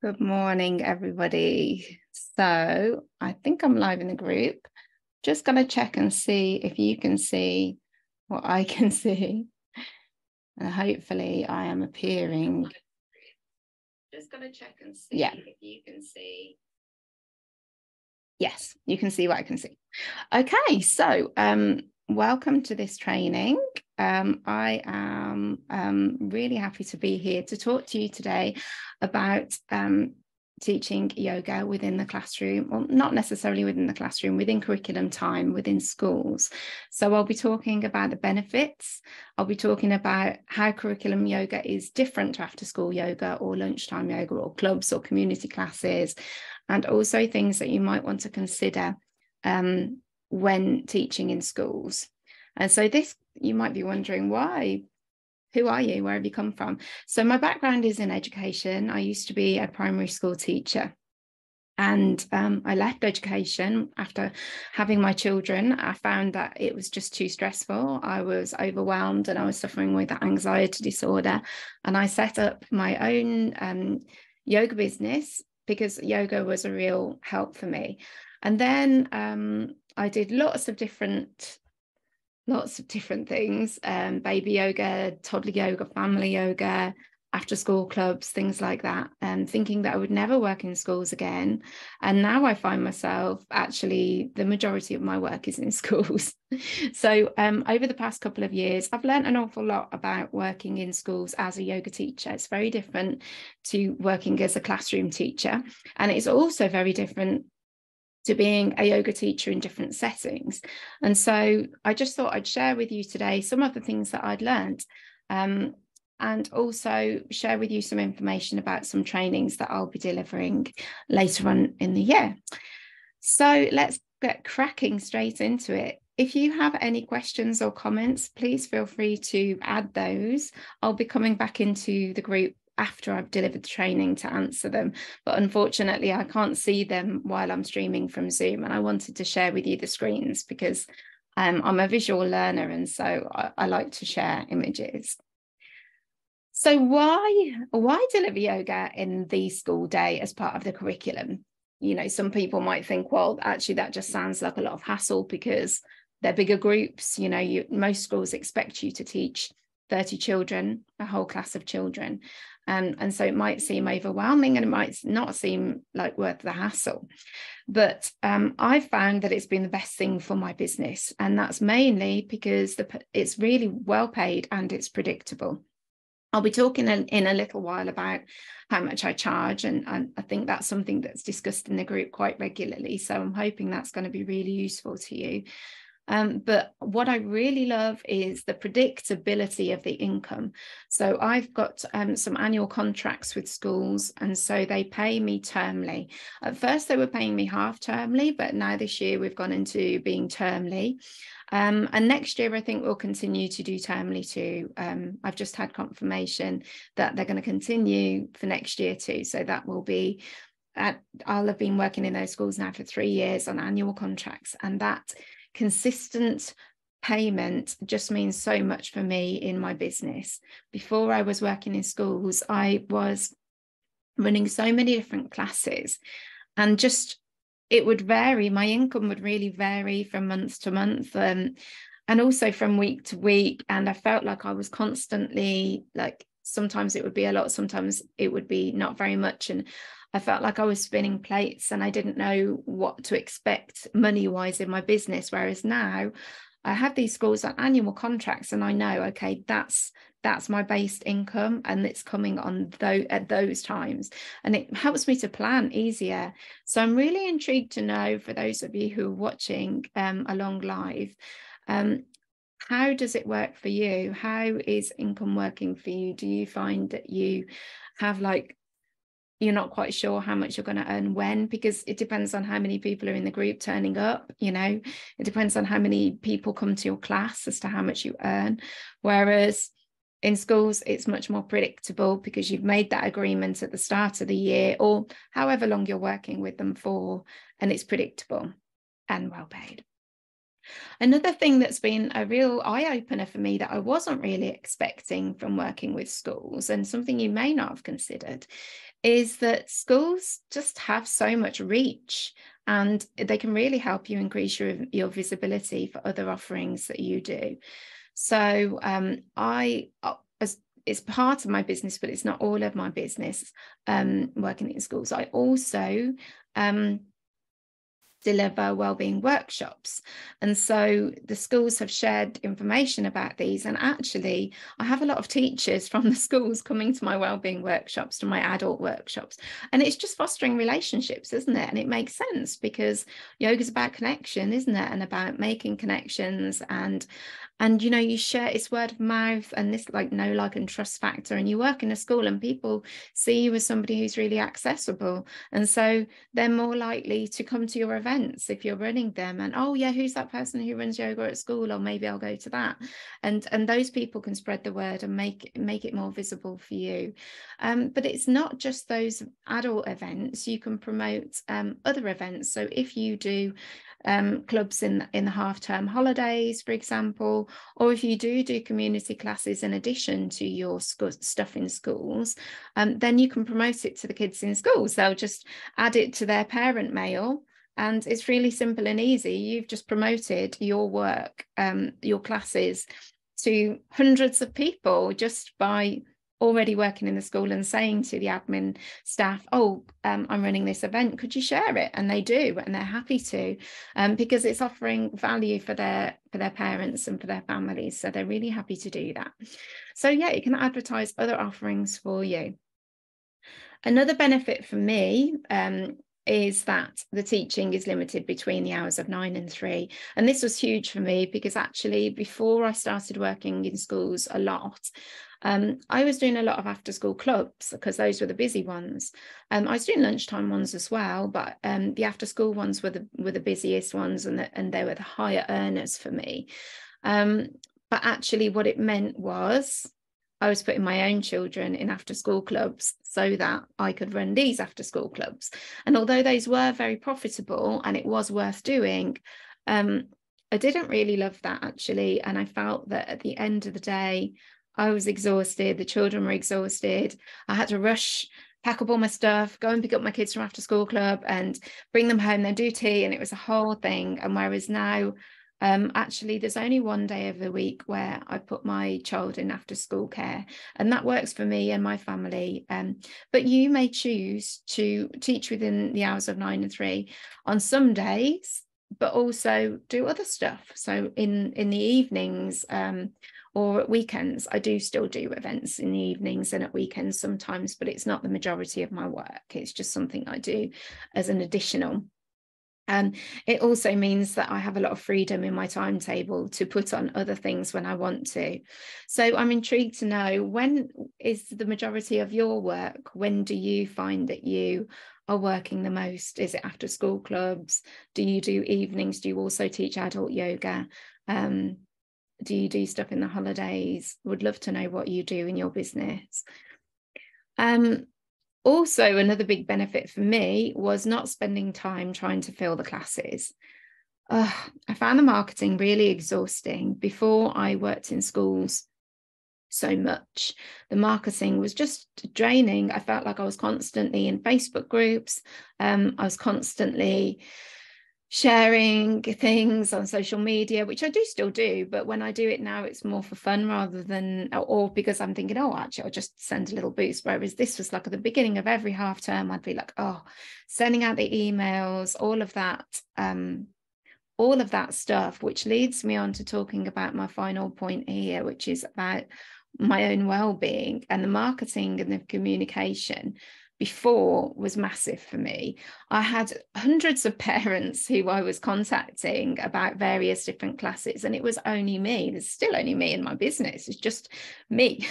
Good morning, everybody. So I think I'm live in the group. Just going to check and see if you can see what I can see. And hopefully I am appearing. Just going to check and see if you can see. Yes, you can see what I can see. Okay, so welcome to this training. I am really happy to be here to talk to you today about teaching yoga within the classroom, well, not necessarily within the classroom, within curriculum time, within schools. So I'll be talking about the benefits. I'll be talking about how curriculum yoga is different to after school yoga or lunchtime yoga or clubs or community classes, and also things that you might want to consider when teaching in schools. And so this, you might be wondering, why? Who are you? Where have you come from? So my background is in education. I used to be a primary school teacher. And I left education after having my children. I found that it was just too stressful. I was overwhelmed and I was suffering with anxiety disorder. And I set up my own yoga business because yoga was a real help for me. And then I did lots of different things, baby yoga, toddler yoga, family yoga, after school clubs, things like that, and thinking that I would never work in schools again. And now I find myself, actually, the majority of my work is in schools. So over the past couple of years, I've learned an awful lot about working in schools as a yoga teacher. It's very different to working as a classroom teacher. And it's also very different to being a yoga teacher in different settings. And so I just thought I'd share with you today some of the things that I'd learned, and also share with you some information about some trainings that I'll be delivering later on in the year. So let's get cracking straight into it. If you have any questions or comments, please feel free to add those. I'll be coming back into the group after I've delivered the training to answer them. But unfortunately, I can't see them while I'm streaming from Zoom. And I wanted to share with you the screens because I'm a visual learner. And so I like to share images. So why deliver yoga in the school day as part of the curriculum? You know, some people might think, well, actually, that just sounds like a lot of hassle because they're bigger groups. You know, most schools expect you to teach 30 children, a whole class of children. And so it might seem overwhelming and it might not seem like worth the hassle. But I've found that it's been the best thing for my business. And that's mainly because it's really well paid and it's predictable. I'll be talking in a little while about how much I charge, and I think that's something that's discussed in the group quite regularly. So I'm hoping that's going to be really useful to you. But what I really love is the predictability of the income. So I've got some annual contracts with schools, and so they pay me termly. At first, they were paying me half termly, but now this year we've gone into being termly. And next year, I think we'll continue to do termly too. I've just had confirmation that they're going to continue for next year too. So that will be, I'll have been working in those schools now for 3 years on annual contracts. And that consistent payment just means so much for me in my business. Before I was working in schools, I was running so many different classes, and just it would vary. My income would really vary from month to month, and also from week to week. And I felt like I was constantly, like, sometimes it would be a lot, sometimes it would be not very much. And I felt like I was spinning plates and I didn't know what to expect money-wise in my business. Whereas now I have these schools on annual contracts and I know, okay, that's my base income and it's coming on at those times, and it helps me to plan easier. So I'm really intrigued to know, for those of you who are watching along live, how does it work for you? How is income working for you? Do you find that you have, like, you're not quite sure how much you're going to earn when, because it depends on how many people are in the group turning up, you know, it depends on how many people come to your class as to how much you earn. Whereas in schools, it's much more predictable because you've made that agreement at the start of the year or however long you're working with them for, and it's predictable and well paid. Another thing that's been a real eye-opener for me that I wasn't really expecting from working with schools, and something you may not have considered, is that schools just have so much reach, and they can really help you increase your visibility for other offerings that you do. So as it's part of my business, but it's not all of my business, working in schools. I also deliver wellbeing workshops, and so the schools have shared information about these, and actually I have a lot of teachers from the schools coming to my wellbeing workshops, to my adult workshops, and it's just fostering relationships, isn't it? And it makes sense because yoga is about connection, isn't it, and about making connections, and you know, you share, it's word of mouth, and this like know, like, and trust factor, and you work in a school and people see you as somebody who's really accessible, and so they're more likely to come to your events if you're running them, and oh yeah, who's that person who runs yoga at school, or maybe I'll go to that, and those people can spread the word and make it more visible for you. But it's not just those adult events. You can promote other events. So if you do clubs in the half-term holidays, for example, or if you do community classes in addition to your stuff in schools, then you can promote it to the kids in schools. They'll just add it to their parent mail, and it's really simple and easy. You've just promoted your work, your classes, to hundreds of people just by already working in the school and saying to the admin staff, oh, I'm running this event, could you share it? And they do, and they're happy to, because it's offering value for their parents and for their families. So they're really happy to do that. So yeah, you can advertise other offerings for you. Another benefit for me is that the teaching is limited between the hours of 9 and 3. And this was huge for me because actually before I started working in schools a lot, I was doing a lot of after school clubs because those were the busy ones. I was doing lunchtime ones as well, but the after school ones were the busiest ones, and they were the higher earners for me. But actually what it meant was I was putting my own children in after school clubs so that I could run these after school clubs. And although those were very profitable and it was worth doing, I didn't really love that actually. And I felt that at the end of the day, I was exhausted. The children were exhausted. I had to rush, pack up all my stuff, go and pick up my kids from after school club and bring them home, then do tea. And it was a whole thing. And whereas now, actually, there's only one day of the week where I put my child in after school care, and that works for me and my family. But you may choose to teach within the hours of 9 and 3 on some days, but also do other stuff. So in the evenings, or at weekends, I do still do events in the evenings and at weekends sometimes, but it's not the majority of my work. It's just something I do as an additional. It also means that I have a lot of freedom in my timetable to put on other things when I want to. So I'm intrigued to know, when is the majority of your work? When do you find that you are working the most? Is it after school clubs? Do you do evenings? Do you also teach adult yoga? Do you do stuff in the holidays? Would love to know what you do in your business. Also, another big benefit for me was not spending time trying to fill the classes. I found the marketing really exhausting. Before I worked in schools so much, the marketing was just draining. I felt like I was constantly in Facebook groups. I was constantly sharing things on social media, which I do still do, but when I do it now, it's more for fun rather than, or because I'm thinking, oh, actually, I'll just send a little boost. Whereas this was like at the beginning of every half term, I'd be like, oh, sending out the emails, all of that stuff, which leads me on to talking about my final point here, which is about my own well-being. And the marketing and the communication before was massive for me. I had hundreds of parents who I was contacting about various different classes, and it was only me. There's still only me in my business. It's just me.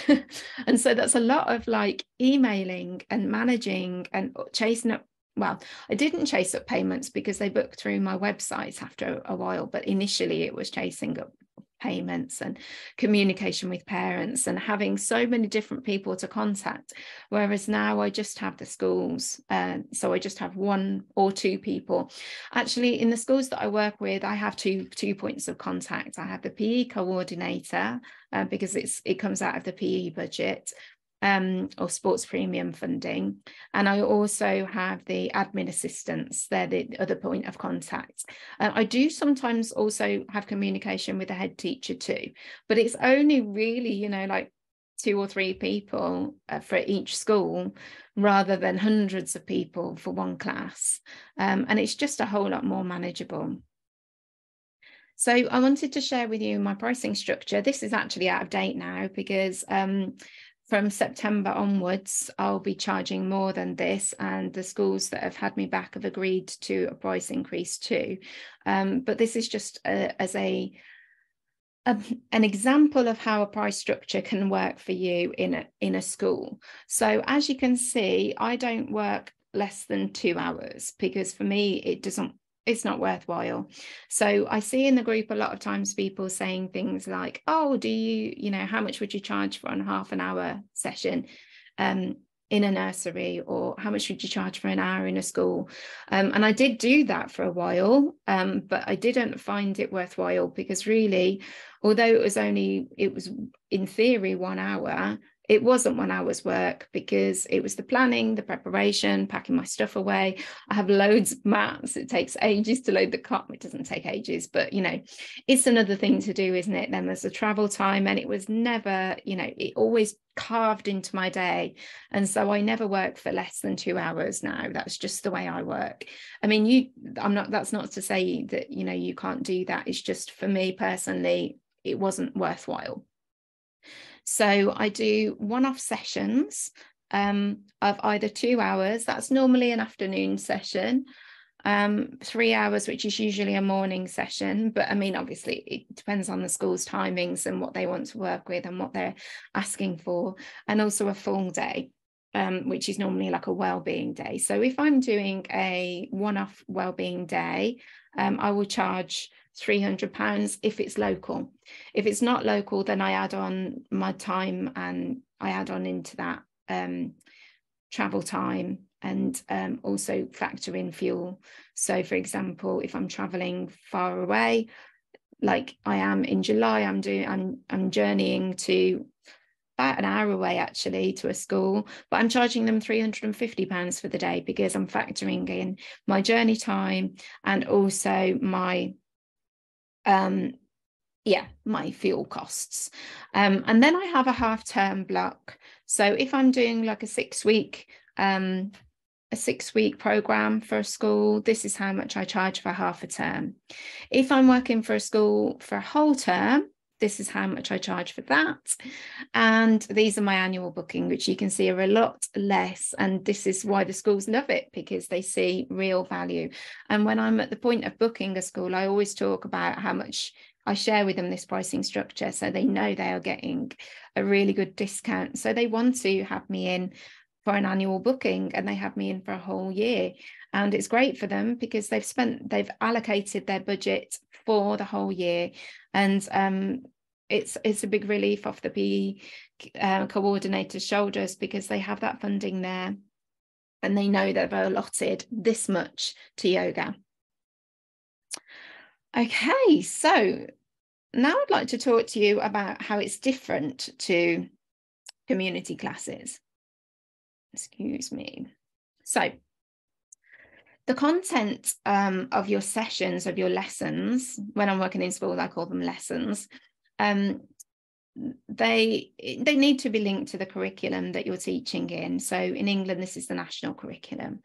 And so that's a lot of like emailing and managing and chasing up. Well, I didn't chase up payments because they booked through my website after a while, but initially it was chasing up payments and communication with parents and having so many different people to contact, whereas now I just have the schools, so I just have 1 or 2 people. Actually, in the schools that I work with, I have two points of contact. I have the PE coordinator, because it comes out of the PE budget, or sports premium funding. And I also have the admin assistants. They're the other point of contact. I do sometimes also have communication with the head teacher too, but it's only really, you know, like 2 or 3 people for each school rather than hundreds of people for one class. And it's just a whole lot more manageable. So I wanted to share with you my pricing structure. This is actually out of date now because from September onwards, I'll be charging more than this, and the schools that have had me back have agreed to a price increase too. But this is just as an example of how a price structure can work for you in a school. So as you can see, I don't work less than 2 hours because for me, it's not worthwhile. So I see in the group a lot of times people saying things like, oh, how much would you charge for a half an hour session in a nursery, or how much would you charge for an hour in a school? And I did do that for a while, but I didn't find it worthwhile because really, although it was in theory 1 hour, it wasn't 1 hour's work because it was the planning, the preparation, packing my stuff away. I have loads of mats. It takes ages to load the car. It doesn't take ages, but, you know, it's another thing to do, isn't it? Then there's the travel time, and it was never, you know, it always carved into my day. And so I never work for less than 2 hours now. That's just the way I work. I mean, that's not to say that, you know, you can't do that. It's just for me personally, it wasn't worthwhile. So I do one-off sessions of either 2 hours, that's normally an afternoon session, 3 hours, which is usually a morning session. But I mean, obviously, it depends on the school's timings and what they want to work with and what they're asking for, and also a full day, which is normally like a wellbeing day. So if I'm doing a one-off wellbeing day, I will charge £300 if it's local. If it's not local, then I add on my time and I add on into that travel time, and also factor in fuel. So for example, if I'm traveling far away, like I am in July, I'm journeying to about an hour away actually to a school, but I'm charging them £350 for the day because I'm factoring in my journey time and also my my fuel costs. And then I have a half-term block. So if I'm doing like a 6-week program for a school, this is how much I charge for half a term. If I'm working for a school for a whole term, this is how much I charge for that. And these are my annual booking, which you can see are a lot less. And this is why the schools love it, because they see real value. And when I'm at the point of booking a school, I always talk about how much I share with them this pricing structure, so they know they are getting a really good discount. So they want to have me in for an annual booking, and they have me in for a whole year. And it's great for them because they've allocated their budget for the whole year. And it's a big relief off the PE coordinator's shoulders, because they have that funding there and they know they've allotted this much to yoga. Okay, so now I'd like to talk to you about how it's different to community classes. Excuse me. So the content of your sessions, of your lessons, when I'm working in school, I call them lessons, they need to be linked to the curriculum that you're teaching in. So in England, this is the national curriculum.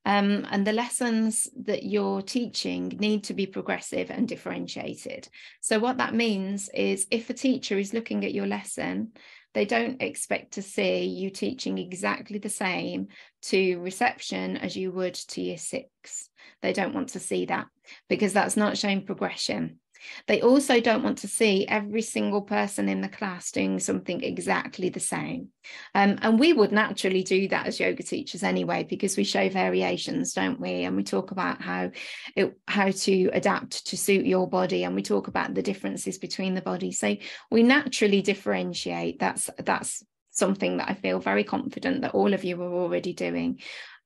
And the lessons that you're teaching need to be progressive and differentiated. So what that means is, if a teacher is looking at your lesson, they don't expect to see you teaching exactly the same to reception as you would to year 6. They don't want to see that, because that's not showing progression. They also don't want to see every single person in the class doing something exactly the same. And we would naturally do that as yoga teachers anyway, because we show variations, don't we? And we talk about how to adapt to suit your body, and we talk about the differences between the body. So we naturally differentiate. That's something that I feel very confident that all of you are already doing.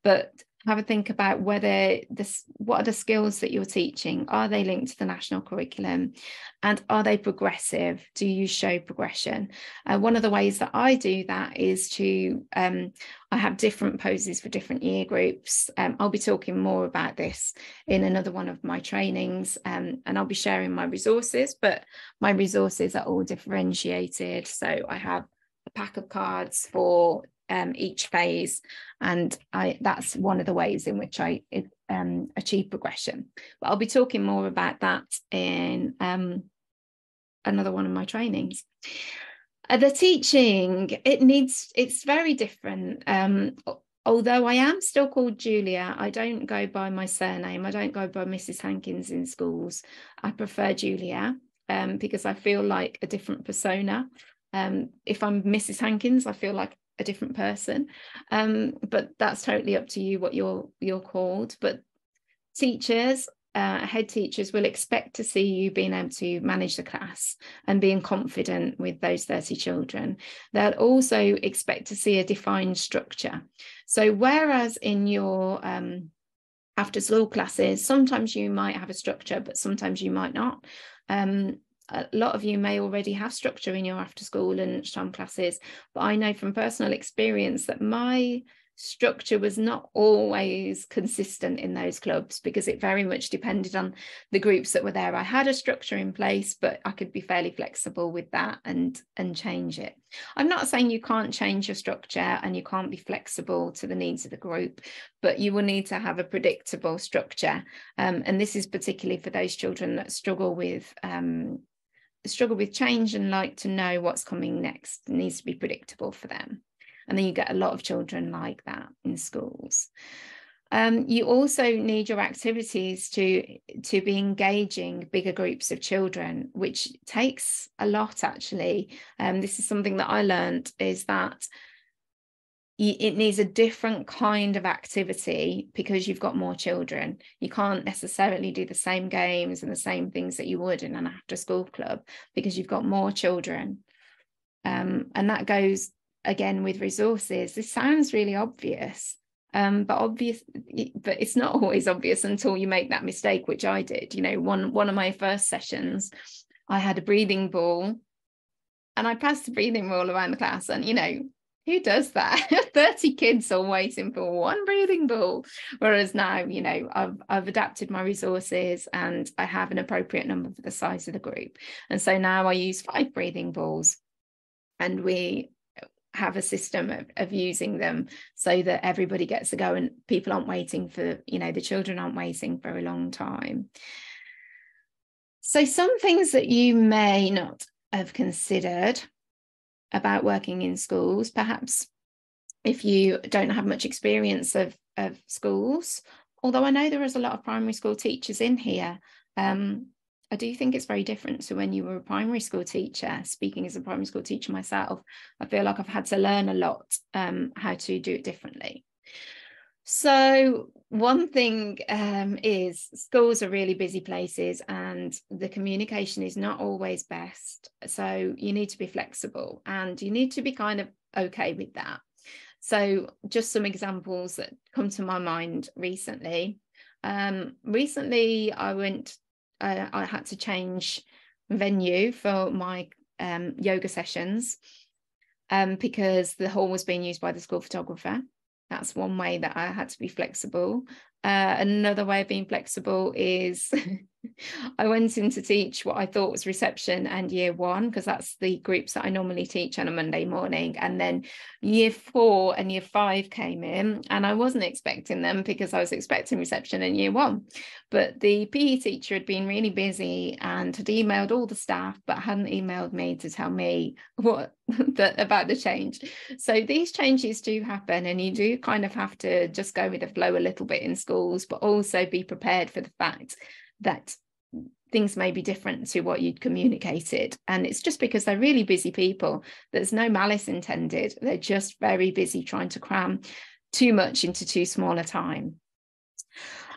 But have a think about what are the skills that you're teaching? Are they linked to the national curriculum? And are they progressive? Do you show progression? One of the ways that I do that is to, I have different poses for different year groups. I'll be talking more about this in another one of my trainings, and I'll be sharing my resources, but my resources are all differentiated. So I have a pack of cards for each phase, and that's one of the ways in which I achieve progression. But I'll be talking more about that in another one of my trainings. The teaching, it's very different. Although I am still called Julia, I don't go by my surname. I don't go by Mrs. Hankins in schools. I prefer Julia because I feel like a different persona. If I'm Mrs. Hankins, I feel like a different person, but that's totally up to you what you're called. But teachers, head teachers will expect to see you being able to manage the class and being confident with those 30 children. They'll also expect to see a defined structure. So whereas in your after school classes, sometimes you might have a structure, but sometimes you might not. A lot of you may already have structure in your after school and lunchtime classes, but I know from personal experience that my structure was not always consistent in those clubs because it very much depended on the groups that were there. I had a structure in place, but I could be fairly flexible with that and change it. I'm not saying you can't change your structure and you can't be flexible to the needs of the group, but you will need to have a predictable structure. And this is particularly for those children that struggle with change and like to know what's coming next. It needs to be predictable for them. And then you get a lot of children like that in schools. You also need your activities to be engaging bigger groups of children, which takes a lot actually. This is something that I learned, is that it needs a different kind of activity because you've got more children. You can't necessarily do the same games and the same things that you would in an after school club because you've got more children. And that goes again with resources. This sounds really obvious, but it's not always obvious until you make that mistake, which I did. You know, one of my first sessions, I had a breathing ball and I passed the breathing ball around the class, and you know, who does that? 30 kids are waiting for one breathing ball. Whereas now, you know, I've adapted my resources and I have an appropriate number for the size of the group. And so now I use 5 breathing balls, and we have a system of using them so that everybody gets to go and people aren't waiting for, you know, the children aren't waiting for a long time. So some things that you may not have considered about working in schools, perhaps if you don't have much experience of schools, although I know there is a lot of primary school teachers in here, I do think it's very different to when you were a primary school teacher. Speaking as a primary school teacher myself, I feel like I've had to learn a lot how to do it differently. So one thing is schools are really busy places and the communication is not always best. So you need to be flexible and you need to be kind of okay with that. So just some examples that come to my mind recently. Recently I had to change venue for my yoga sessions because the hall was being used by the school photographer. That's one way that I had to be flexible. Another way of being flexible is I went in to teach what I thought was reception and year 1, because that's the groups that I normally teach on a Monday morning. And then year 4 and year 5 came in, and I wasn't expecting them because I was expecting reception in year 1. But the PE teacher had been really busy and had emailed all the staff, but hadn't emailed me to tell me about the change. So these changes do happen, and you do kind of have to just go with the flow a little bit in schools, but also be prepared for the fact that things may be different to what you'd communicated. And it's just because they're really busy people. There's no malice intended. They're just very busy trying to cram too much into too small a time.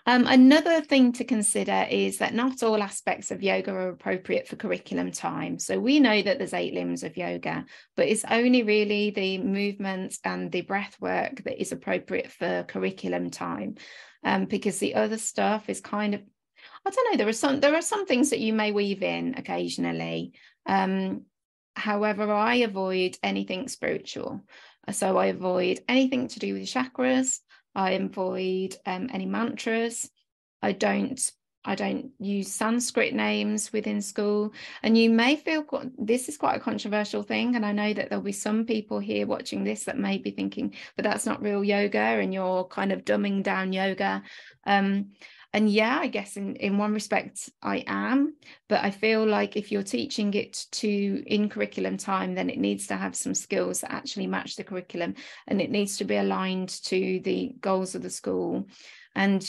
Another thing to consider is that not all aspects of yoga are appropriate for curriculum time. So we know that there's 8 limbs of yoga, but it's only really the movement and the breath work that is appropriate for curriculum time, because the other stuff is kind of, I don't know, there are some things that you may weave in occasionally. However, I avoid anything spiritual. So I avoid anything to do with chakras. I avoid any mantras. I don't use Sanskrit names within school. And you may feel this is quite a controversial thing. And I know that there'll be some people here watching this that may be thinking, but that's not real yoga and you're kind of dumbing down yoga. And yeah, I guess in one respect I am, but I feel like if you're teaching it in curriculum time, then it needs to have some skills that actually match the curriculum, and it needs to be aligned to the goals of the school. And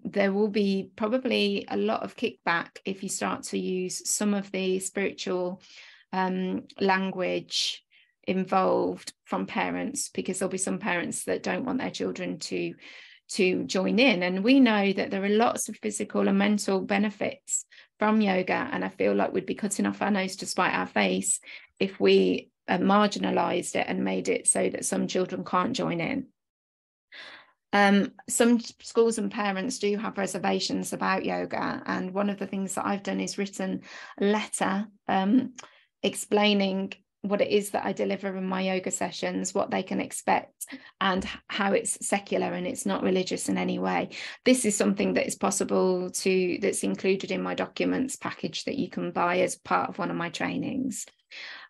there will be probably a lot of kickback if you start to use some of the spiritual language involved from parents, because there'll be some parents that don't want their children to join in. And we know that there are lots of physical and mental benefits from yoga, and I feel like we'd be cutting off our nose to spite our face if we marginalized it and made it so that some children can't join in. Some schools and parents do have reservations about yoga, and one of the things that I've done is written a letter explaining what it is that I deliver in my yoga sessions, what they can expect, and how it's secular and it's not religious in any way. This is something that is possible that's included in my documents package that you can buy as part of one of my trainings.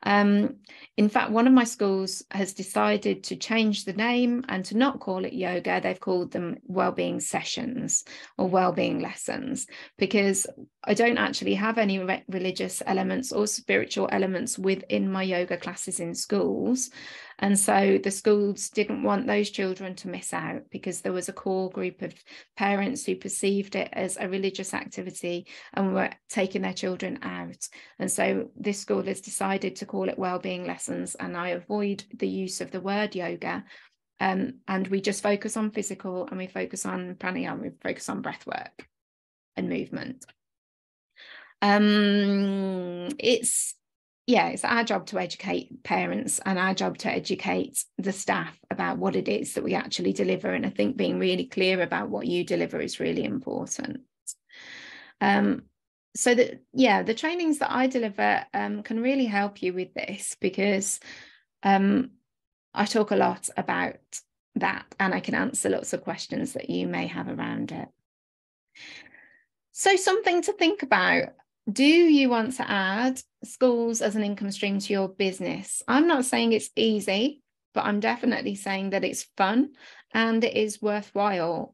In fact, one of my schools has decided to change the name and to not call it yoga. They've called them wellbeing sessions or wellbeing lessons, because I don't actually have any religious elements or spiritual elements within my yoga classes in schools. And so the schools didn't want those children to miss out, because there was a core group of parents who perceived it as a religious activity and were taking their children out. And so this school has decided to call it wellbeing lessons, and I avoid the use of the word yoga. And we just focus on physical, and we focus on pranayama, we focus on breath work and movement. It's our job to educate parents and our job to educate the staff about what it is that we actually deliver. And I think being really clear about what you deliver is really important. So that, yeah, the trainings that I deliver can really help you with this, because I talk a lot about that, and I can answer lots of questions that you may have around it. So something to think about. Do you want to add schools as an income stream to your business? I'm not saying it's easy, but I'm definitely saying that it's fun and it is worthwhile,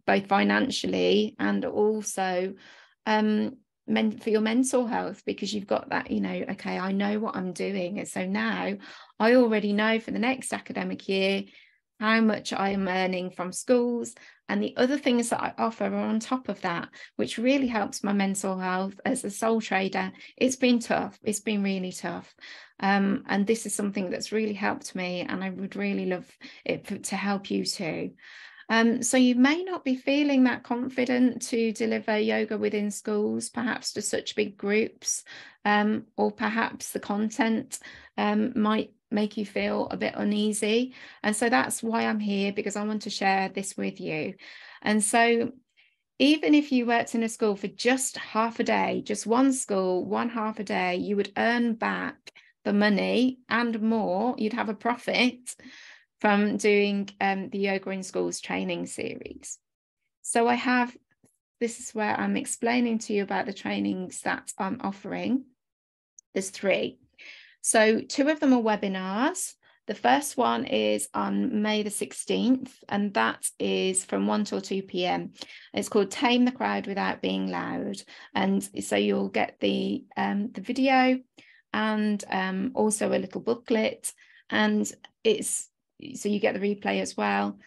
both financially and also for your mental health, because you've got that, okay, I know what I'm doing. And so now I already know for the next academic year how much I am earning from schools, and the other things that I offer are on top of that, which really helps my mental health. As a sole trader, it's been tough. It's been really tough. And this is something that's really helped me, and I would really love it to help you too. So you may not be feeling that confident to deliver yoga within schools, perhaps to such big groups, or perhaps the content might make you feel a bit uneasy. And so that's why I'm here, because I want to share this with you. And so even if you worked in a school for just half a day, just one school, one half a day, you would earn back the money and more. You'd have a profit from doing the Yoga in Schools training series. So this is where I'm explaining to you about the trainings that I'm offering. There's 3. So 2 of them are webinars. The first one is on May the 16th, and that is from 1 till 2 p.m. It's called Tame the Crowd Without Being Loud. And so you'll get the video and also a little booklet, and so you get the replay as well.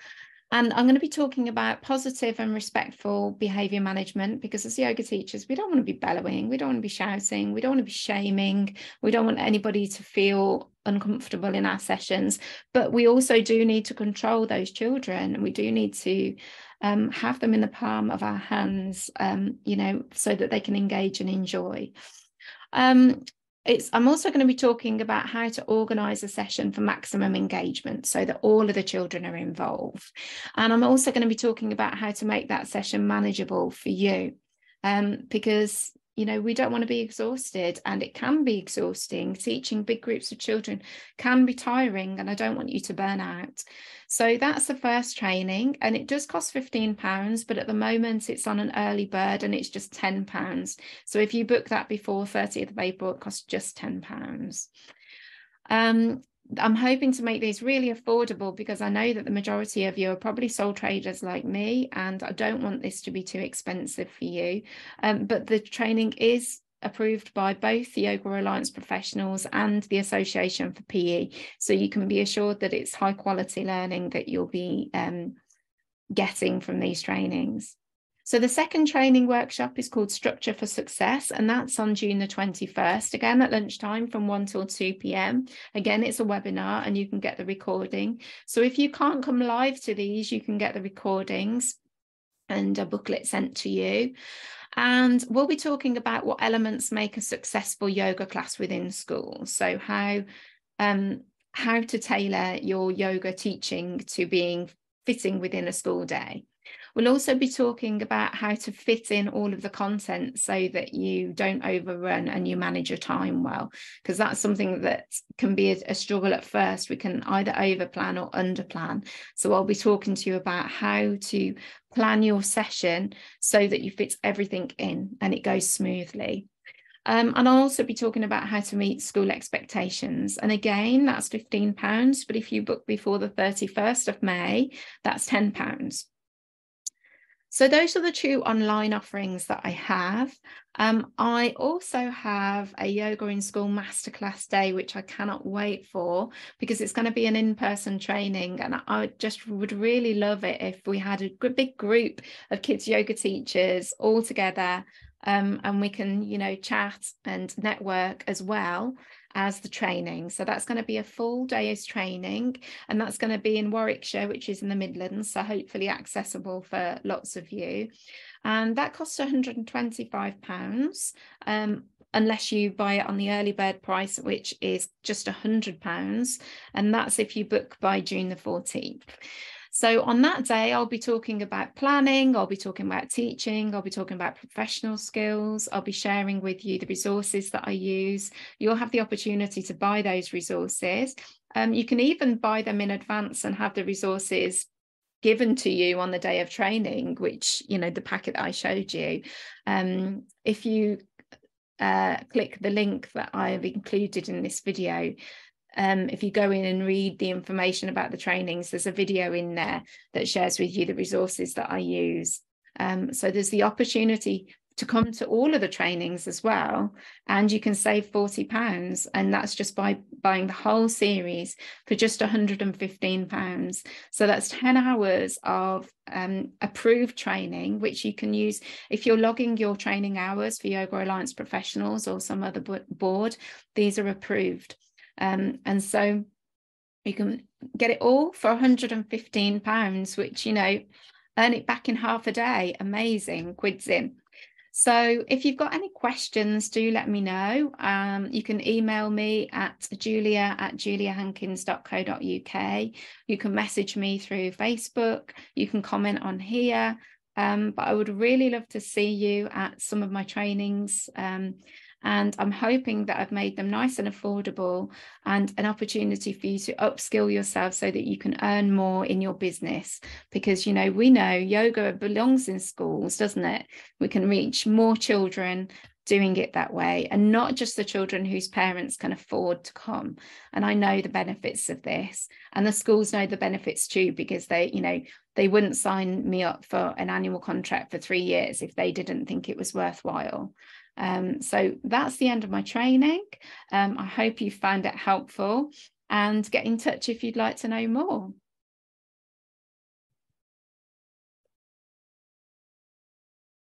And I'm going to be talking about positive and respectful behaviour management, because as yoga teachers, we don't want to be bellowing, we don't want to be shouting, we don't want to be shaming, we don't want anybody to feel uncomfortable in our sessions. But we also do need to control those children, and we do need to have them in the palm of our hands, you know, so that they can engage and enjoy. I'm also going to be talking about how to organise a session for maximum engagement so that all of the children are involved. And I'm also going to be talking about how to make that session manageable for you, because, you know, we don't want to be exhausted, and it can be exhausting. Teaching big groups of children can be tiring, and I don't want you to burn out. So that's the first training, and it does cost £15, but at the moment it's on an early bird and it's just £10. So if you book that before 30th of April, it costs just £10. I'm hoping to make these really affordable, because I know that the majority of you are probably sole traders like me, and I don't want this to be too expensive for you. But the training is approved by both the Yoga Alliance professionals and the Association for PE. So you can be assured that it's high quality learning that you'll be getting from these trainings. So the second training workshop is called Structure for Success, and that's on June the 21st, again at lunchtime from 1 till 2 p.m. Again, it's a webinar and you can get the recording. So if you can't come live to these, you can get the recordings and a booklet sent to you. And we'll be talking about what elements make a successful yoga class within schools. So how to tailor your yoga teaching to fitting within a school day. We'll also be talking about how to fit in all of the content so that you don't overrun and you manage your time well, because that's something that can be a struggle at first. We can either overplan or underplan. So I'll be talking to you about how to plan your session so that you fit everything in and it goes smoothly. And I'll also be talking about how to meet school expectations. And again, that's £15, but if you book before the 31st of May, that's £10. So those are the two online offerings that I have. I also have a Yoga in School Masterclass Day, which I cannot wait for, because it's going to be an in-person training. And I just would really love it if we had a big group of kids yoga teachers all together, and we can, you know, chat and network as well as the training. So that's going to be a full day's training, and that's going to be in Warwickshire, which is in the Midlands, so hopefully accessible for lots of you. And that costs £125, unless you buy it on the early bird price, which is just £100, and that's if you book by June the 14th. So on that day, I'll be talking about planning, I'll be talking about teaching, I'll be talking about professional skills, I'll be sharing with you the resources that I use. You'll have the opportunity to buy those resources. You can even buy them in advance and have the resources given to you on the day of training, which, you know, the packet that I showed you. If you click the link that I have included in this video, if you go in and read the information about the trainings, there's a video in there that shares with you the resources that I use. So there's the opportunity to come to all of the trainings as well, and you can save £40, and that's just by buying the whole series for just £115. So that's 10 hours of approved training, which you can use if you're logging your training hours for Yoga Alliance professionals or some other board. These are approved. And so you can get it all for £115, which, you know, earn it back in half a day. Amazing, quids in. So if you've got any questions, do let me know. You can email me at julia@juliahankins.co.uk. You can message me through Facebook. You can comment on here. But I would really love to see you at some of my trainings. And I'm hoping that I've made them nice and affordable, and an opportunity for you to upskill yourself so that you can earn more in your business. Because, you know, we know yoga belongs in schools, doesn't it? We can reach more children doing it that way, and not just the children whose parents can afford to come. And I know the benefits of this, and the schools know the benefits too, because they, you know, they wouldn't sign me up for an annual contract for 3 years if they didn't think it was worthwhile. So that's the end of my training. I hope you found it helpful, and get in touch if you'd like to know more.